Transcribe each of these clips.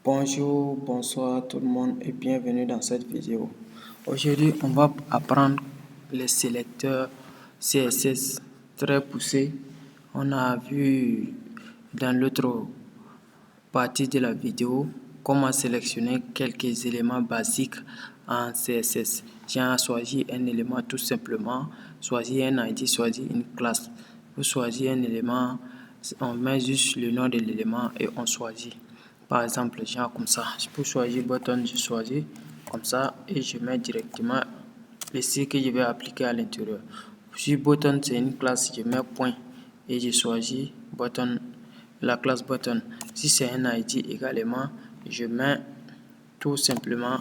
Bonjour, bonsoir tout le monde et bienvenue dans cette vidéo. Aujourd'hui, on va apprendre les sélecteurs CSS très poussés. On a vu dans l'autre partie de la vidéo comment sélectionner quelques éléments basiques en CSS. J'ai choisi un élément tout simplement, choisir un ID, choisir une classe. Vous choisissez un élément, on met juste le nom de l'élément et on choisit. Par exemple, genre comme ça. Pour choisir button, je choisis comme ça et je mets directement le style que je vais appliquer à l'intérieur. Si button c'est une classe, je mets point et je choisis button, la classe button. Si c'est un ID également, je mets tout simplement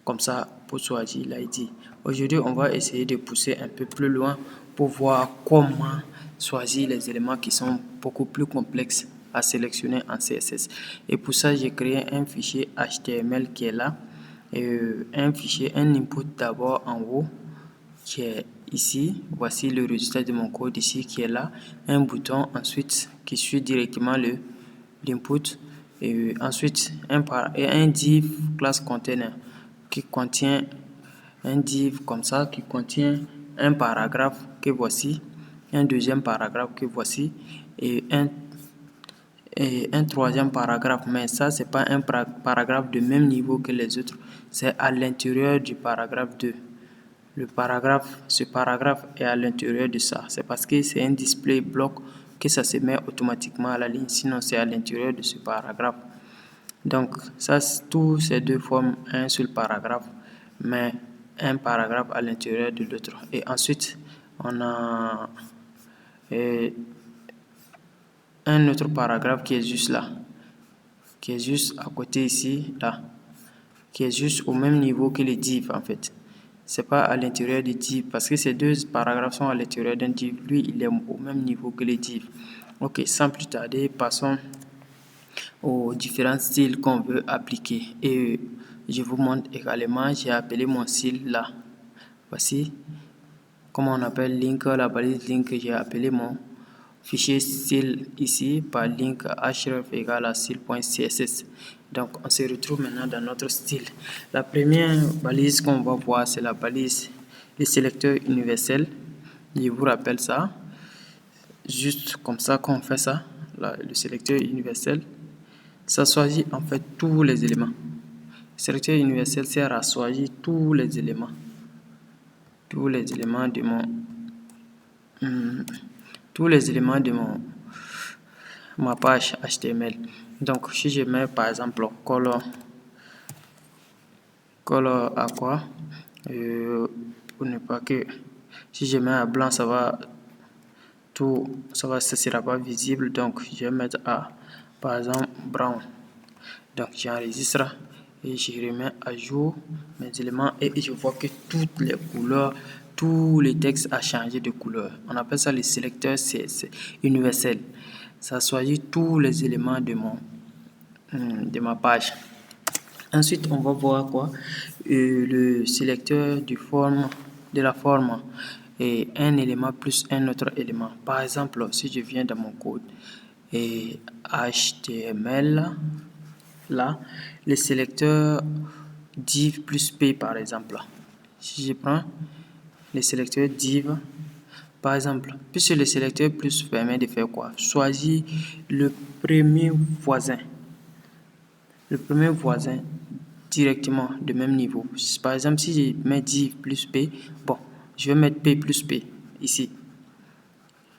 comme ça pour choisir l'ID. Aujourd'hui, on va essayer de pousser un peu plus loin pour voir comment choisir les éléments qui sont beaucoup plus complexes à sélectionner en CSS. Et pour ça, j'ai créé un fichier HTML qui est là. Et un fichier, un input d'abord en haut qui est ici. Voici le résultat de mon code ici qui est là. Un bouton ensuite qui suit directement l'input. Et ensuite un div class container qui contient un div comme ça qui contient un paragraphe que voici, un deuxième paragraphe que voici et un troisième paragraphe, mais ça c'est pas un paragraphe de même niveau que les autres, c'est à l'intérieur du paragraphe 2. Ce paragraphe est à l'intérieur de ça, c'est parce que c'est un display block que ça se met automatiquement à la ligne, sinon c'est à l'intérieur de ce paragraphe. Donc ça, tous ces deux forment un seul paragraphe, mais un paragraphe à l'intérieur de l'autre. Et ensuite, on a un autre paragraphe qui est juste là, qui est juste à côté ici, là, qui est juste au même niveau que le div en fait. C'est pas à l'intérieur du div parce que ces deux paragraphes sont à l'intérieur d'un div. Lui, il est au même niveau que le div. Ok, sans plus tarder, passons aux différents styles qu'on veut appliquer. Et je vous montre également, j'ai appelé mon style là. Voici comment on appelle link, la balise link, j'ai appelé mon fichier style ici par link href égale à style.css. Donc on se retrouve maintenant dans notre style. La première balise qu'on va voir, c'est la balise le sélecteur universel. Je vous rappelle ça. Juste comme ça qu'on fait ça, le sélecteur universel. Ça choisit en fait tous les éléments. Le sélecteur universel sert à choisir tous les éléments de ma page HTML. Donc si je mets par exemple color à quoi, pour ne pas que si je mets à blanc ça sera pas visible, donc je vais mettre à par exemple brown. Donc j'enregistre et je remets à jour mes éléments et je vois que toutes les couleurs, tous les textes a changé de couleur. On appelle ça le sélecteur CSS universel. Ça choisit tous les éléments de ma page. Ensuite, on va voir quoi? Le sélecteur de la forme et un élément plus un autre élément. Par exemple, si je viens dans mon code et HTML, là, le sélecteur div plus p par exemple. Si je prends le sélecteur div, par exemple, puisque le sélecteur plus permet de faire quoi? Choisir le premier voisin. Le premier voisin directement de même niveau. Par exemple, si je mets div plus p, bon, je vais mettre p plus p ici.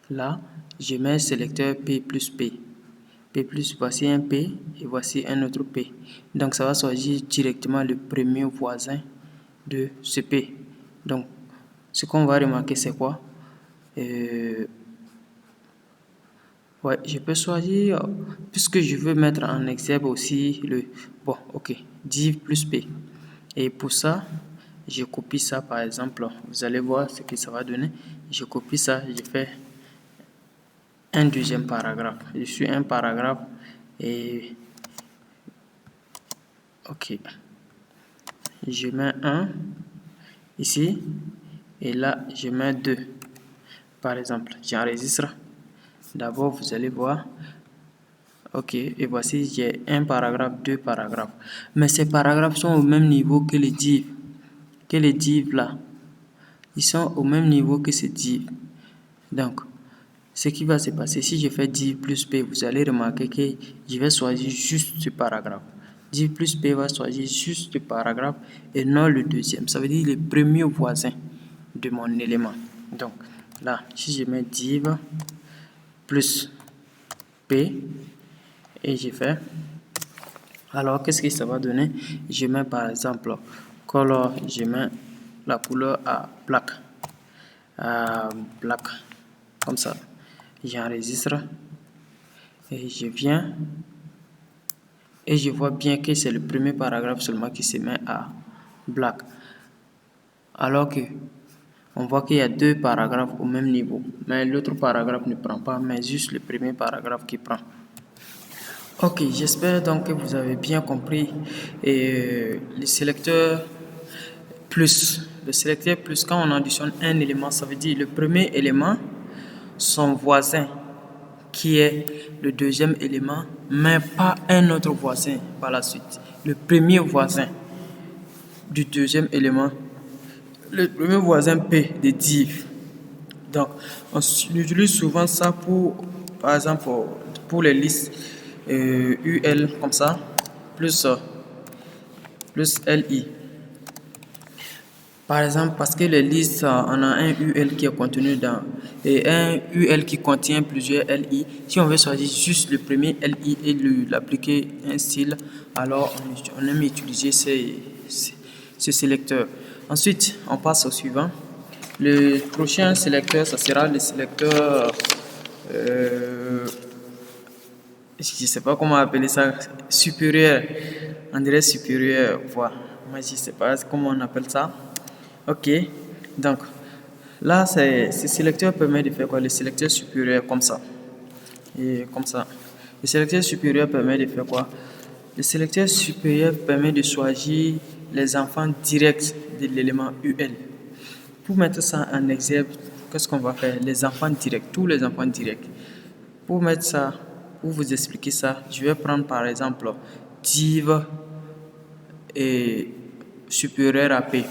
Là, je mets sélecteur p plus p. P plus, voici un P et voici un autre P. Donc ça va choisir directement le premier voisin de ce P. Donc ce qu'on va remarquer c'est quoi? Ouais, je peux choisir, puisque je veux mettre en exergue aussi div plus P. Et pour ça, je copie ça par exemple. Vous allez voir ce que ça va donner. Je copie ça, je fais un deuxième paragraphe. Je suis un paragraphe et ok. Je mets 1 ici et là je mets 2 par exemple. J'enregistre. D'abord vous allez voir. Ok, et voici, j'ai un paragraphe, deux paragraphes. Mais ces paragraphes sont au même niveau que les divs. Que les divs là. Ils sont au même niveau que ces divs. Donc, ce qui va se passer, si je fais div plus p, vous allez remarquer que je vais choisir juste ce paragraphe. Div plus p va choisir juste ce paragraphe et non le deuxième. Ça veut dire le premier voisin de mon élément. Donc, là, si je mets div plus p et je fais, alors qu'est-ce que ça va donner? Je mets par exemple color, je mets la couleur à black. Black, comme ça. J'enregistre et je viens et je vois bien que c'est le premier paragraphe seulement qui se met à black. Alors que on voit qu'il y a deux paragraphes au même niveau, mais l'autre paragraphe ne prend pas, mais juste le premier paragraphe qui prend. Ok, j'espère donc que vous avez bien compris. Et le sélecteur plus, quand on additionne un élément, ça veut dire le premier élément, son voisin qui est le deuxième élément, mais pas un autre voisin par la suite. Le premier voisin du deuxième élément, le premier voisin P de div. Donc, on utilise souvent ça pour, par exemple, pour les listes UL comme ça, plus LI. Par exemple, parce que les listes, on a un UL qui est contenu dans et un UL qui contient plusieurs LI. Si on veut choisir juste le premier LI et l'appliquer un style, alors on aime utiliser ce sélecteur. Ensuite, on passe au suivant. Le prochain sélecteur, ça sera le sélecteur, je ne sais pas comment appeler ça, supérieur. On dirait supérieur, voilà. Moi, je ne sais pas comment on appelle ça. Ok, donc là, ce sélecteur permet de faire quoi? Le sélecteur supérieur, comme ça. Et comme ça. Le sélecteur supérieur permet de faire quoi? Le sélecteur supérieur permet de choisir les enfants directs de l'élément UL. Pour mettre ça en exemple, qu'est-ce qu'on va faire? Les enfants directs, tous les enfants directs. Pour mettre ça, pour vous expliquer ça, je vais prendre par exemple div et supérieur à P.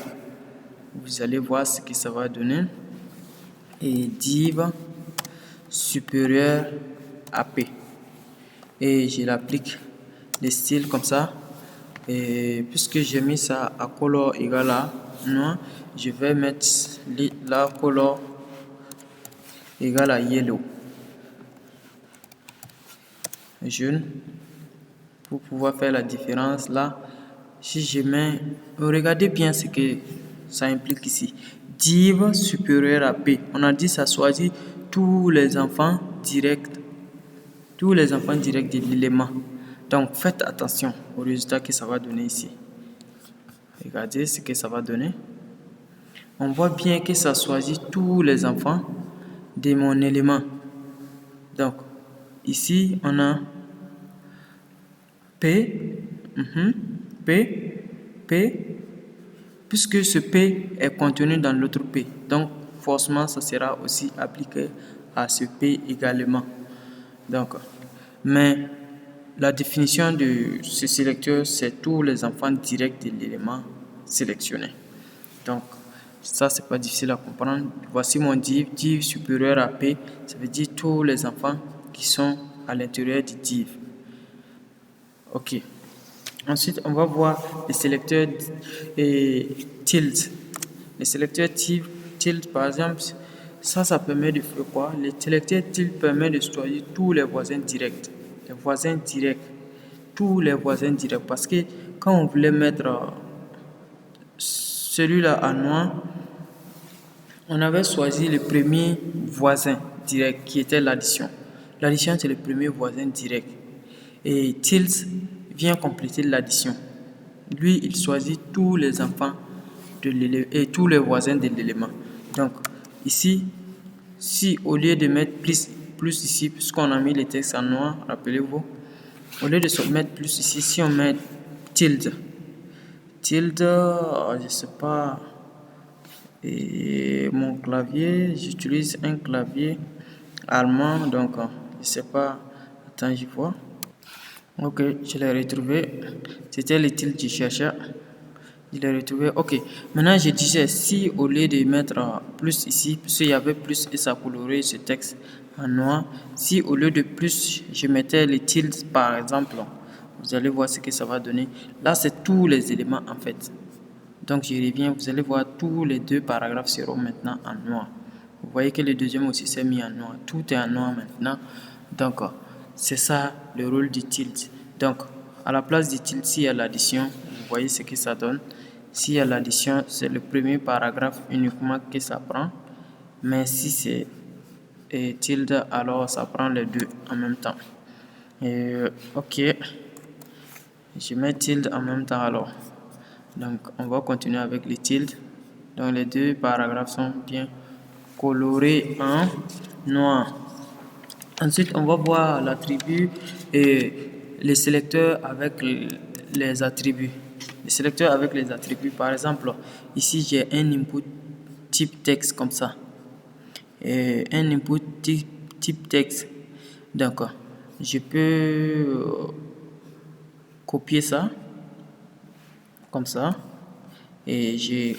Vous allez voir ce que ça va donner. Et div supérieur à P. Et je l'applique les styles comme ça. Et puisque j'ai mis ça à color égal à noir, je vais mettre la color égal à yellow. Jaune. Pour pouvoir faire la différence là, si je mets, regardez bien ce que ça implique ici. Div supérieur à P. On a dit ça choisit tous les enfants directs de l'élément. Donc faites attention au résultat que ça va donner ici. Regardez ce que ça va donner. On voit bien que ça choisit tous les enfants de mon élément. Donc ici on a P, P, puisque ce P est contenu dans l'autre P. Donc, forcément, ça sera aussi appliqué à ce P également. Donc, mais la définition de ce sélecteur, c'est tous les enfants directs de l'élément sélectionné. Donc, ça, c'est pas difficile à comprendre. Voici mon div supérieur à P, ça veut dire tous les enfants qui sont à l'intérieur du div. Ok. Ensuite, on va voir les sélecteurs tilt. Les sélecteurs tilt, par exemple, ça permet de faire quoi? Les sélecteurs tilt permet de choisir tous les voisins directs. Les voisins directs. Tous les voisins directs. Parce que quand on voulait mettre celui-là en noir, on avait choisi le premier voisin direct qui était l'addition. L'addition, c'est le premier voisin direct. Et tilt vient compléter l'addition. Lui, il choisit tous les enfants de l'élément et tous les voisins de l'élément. Donc, ici, si au lieu de mettre plus ici, puisqu'on a mis les textes en noir, rappelez-vous, au lieu de mettre plus ici, si on met tilde, je sais pas, et mon clavier, j'utilise un clavier allemand, donc je sais pas, attends, j'y vois. Ok, je l'ai retrouvé. C'était le tilde que je cherchais. Je l'ai retrouvé. Ok, maintenant je disais si au lieu de mettre plus ici, puisqu'il y avait plus et ça colorait ce texte en noir, si au lieu de plus je mettais les tildes par exemple, vous allez voir ce que ça va donner. Là, c'est tous les éléments en fait. Donc je reviens, vous allez voir tous les deux paragraphes seront maintenant en noir. Vous voyez que le deuxième aussi s'est mis en noir. Tout est en noir maintenant. Donc c'est ça le rôle du tilde. Donc à la place du tilde, s'il y a l'addition, vous voyez ce que ça donne. S'il y a l'addition, c'est le premier paragraphe uniquement que ça prend. Mais si c'est tilde, alors ça prend les deux en même temps. Ok, je mets tilde en même temps alors. Donc, on va continuer avec les tildes. Donc, les deux paragraphes sont bien colorés en noir. Ensuite, on va voir l'attribut et les sélecteurs avec les attributs. Les sélecteurs avec les attributs, par exemple, ici j'ai un input type texte comme ça. Et un input type texte. Donc, je peux copier ça comme ça et j'ai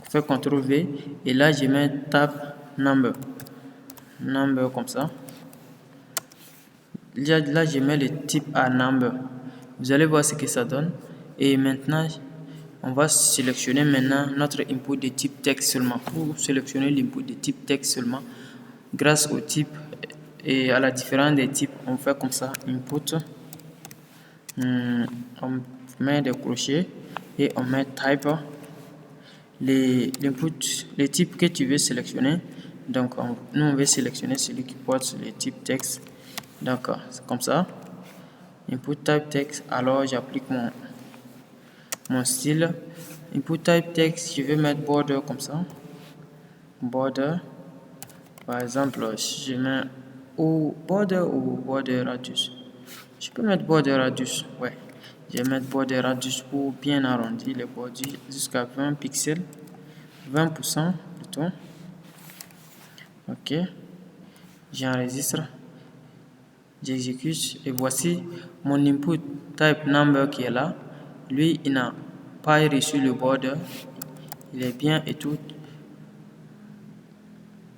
fait CTRL V et là je mets tab number comme ça. Là je mets le type à number. Vous allez voir ce que ça donne. Et maintenant on va sélectionner maintenant notre input de type texte seulement. Pour sélectionner l'input de type texte seulement, grâce au type et à la différence des types, on fait comme ça input. On met des crochets et on met type. Les types que tu veux sélectionner. Donc, nous, on veut sélectionner celui qui porte le type texte. Donc, c'est comme ça. Input type text. Alors, j'applique mon style. Input type text, je vais mettre border comme ça. Border. Par exemple, si je mets ou border radius. Je peux mettre border radius. Ouais. Je vais mettre border radius pour bien arrondir les bordures jusqu'à 20 pixels. 20% plutôt. Ok, j'enregistre, j'exécute et voici mon input type number qui est là. Lui, il n'a pas reçu le border, il est bien et tout.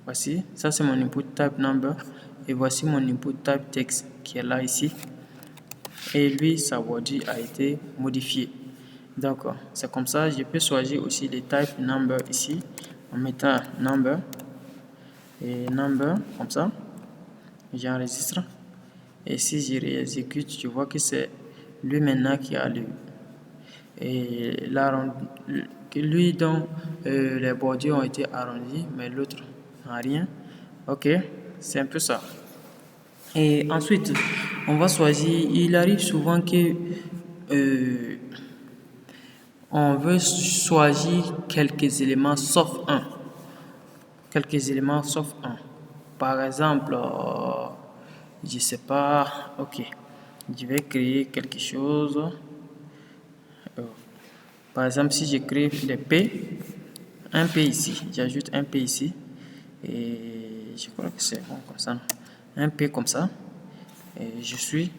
Voici, ça c'est mon input type number et voici mon input type text qui est là ici. Et lui, sa bordure a été modifiée. Donc, c'est comme ça, je peux choisir aussi les type number ici en mettant number. Et number comme ça, j'enregistre et si je réexécute, je vois que c'est lui maintenant qui a et lui dont les bordures ont été arrondis mais l'autre n'a rien. Ok, c'est un peu ça. Et ensuite on va choisir, il arrive souvent que on veut choisir quelques éléments sauf un. Quelques éléments sauf un. Par exemple, je sais pas, ok, je vais créer quelque chose. Par exemple, si je crée des P, un P ici, j'ajoute un P ici, et je crois que c'est bon comme ça. Un P comme ça, et je suis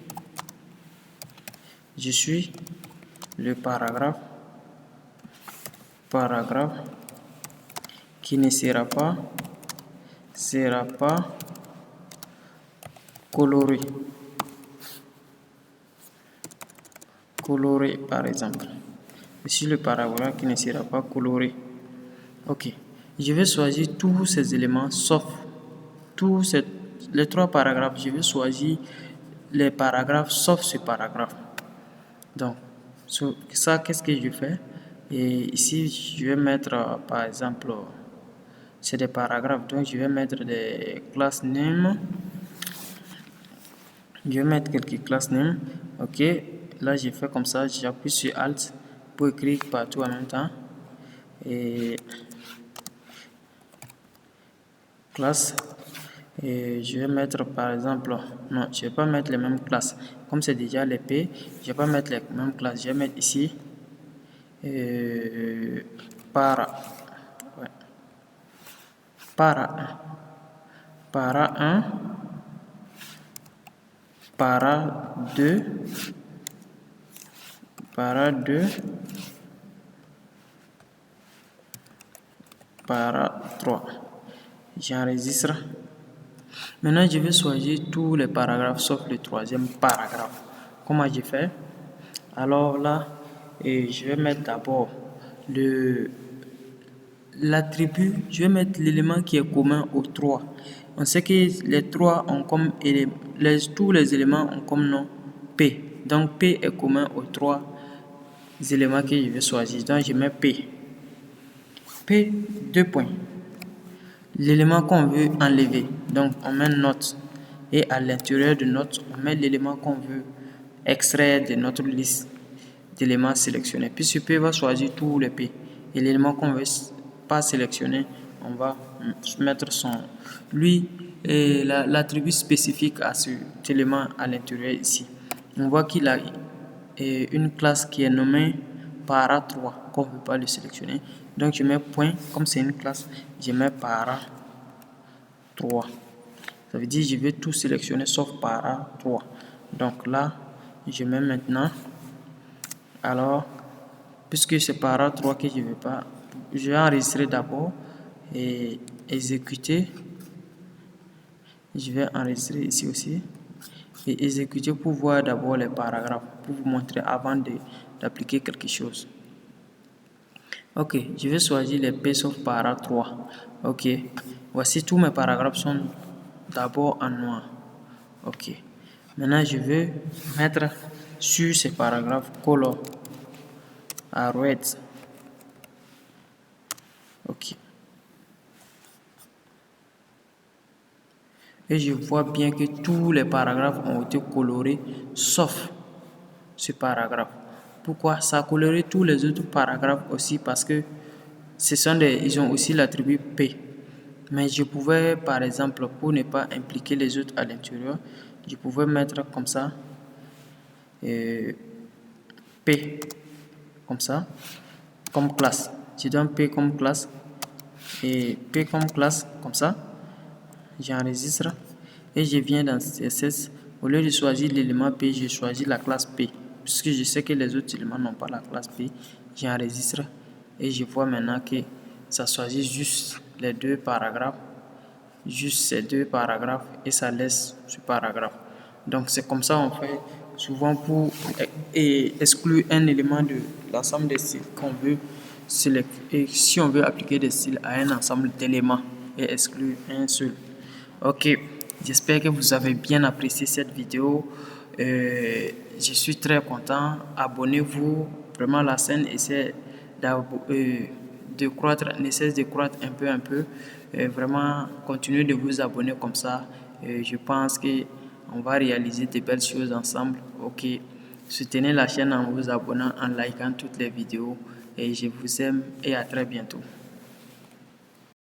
le paragraphe qui ne sera pas coloré par exemple. Je suis le paragraphe qui ne sera pas coloré. Ok, je vais choisir tous ces éléments sauf les trois paragraphes. Je vais choisir les paragraphes sauf ce paragraphe. Donc, ça, qu'est-ce que je fais? Et ici, je vais mettre, par exemple, c'est des paragraphes. Donc, je vais mettre des class name. Je vais mettre quelques class name. Ok, là, j'ai fait comme ça. J'appuie sur Alt pour écrire partout en même temps. Et classe. Et je vais mettre par exemple, non, je vais pas mettre les mêmes classes. Comme c'est déjà les P, je vais pas mettre les mêmes classes. Je vais mettre ici para. Ouais. Para 1. para 2, para 2, para 3. J'enregistre. Maintenant, je vais choisir tous les paragraphes sauf le troisième paragraphe. Comment je fais? Alors là, je vais mettre d'abord l'attribut, je vais mettre l'élément qui est commun aux 3. On sait que les 3 ont comme tous les éléments ont comme nom P. Donc P est commun aux 3 éléments que je vais choisir. Donc je mets P. P, 2 points. L'élément qu'on veut enlever. Donc on met note. Et à l'intérieur de note, on met l'élément qu'on veut extraire de notre liste d'éléments sélectionnés. Puisque P va choisir tous les P. Et l'élément qu'on veut pas sélectionner, on va mettre l'attribut spécifique à cet élément à l'intérieur ici. On voit qu'il a une classe qui est nommée para3 qu'on ne veut pas le sélectionner. Donc je mets point, comme c'est une classe, je mets para3. Ça veut dire que je vais tout sélectionner sauf para3. Donc là, je mets maintenant. Alors, puisque c'est para3 que je ne veux pas, je vais enregistrer d'abord et exécuter. Je vais enregistrer ici aussi et exécuter pour voir d'abord les paragraphes, pour vous montrer avant d'appliquer quelque chose. Ok, je vais choisir les P sauf para3. Ok, voici tous mes paragraphes sont d'abord en noir. Ok, maintenant je vais mettre sur ces paragraphes color à red. Ok. Et je vois bien que tous les paragraphes ont été colorés sauf ce paragraphe. Pourquoi? Ça a coloré tous les autres paragraphes aussi parce que ils ont aussi l'attribut P. Mais je pouvais, par exemple, pour ne pas impliquer les autres à l'intérieur, je pouvais mettre comme ça P, comme ça, comme classe. Je donne P comme classe et P comme classe, comme ça. J'enregistre et je viens dans CSS. Au lieu de choisir l'élément P, je choisis la classe P. Puisque je sais que les autres éléments n'ont pas la classe P, j'enregistre et je vois maintenant que ça choisit juste les deux paragraphes, juste ces deux paragraphes et ça laisse ce paragraphe. Donc c'est comme ça on fait souvent pour exclure un élément de l'ensemble des styles qu'on veut sélectionner. Et si on veut appliquer des styles à un ensemble d'éléments et exclure un seul. Ok, j'espère que vous avez bien apprécié cette vidéo. Je suis très content. Abonnez-vous. Vraiment, la chaîne essaie de croître, ne cesse de croître un peu. Vraiment, continuez de vous abonner comme ça. Je pense qu'on va réaliser de belles choses ensemble. Ok, soutenez la chaîne en vous abonnant, en likant toutes les vidéos. Et je vous aime et à très bientôt.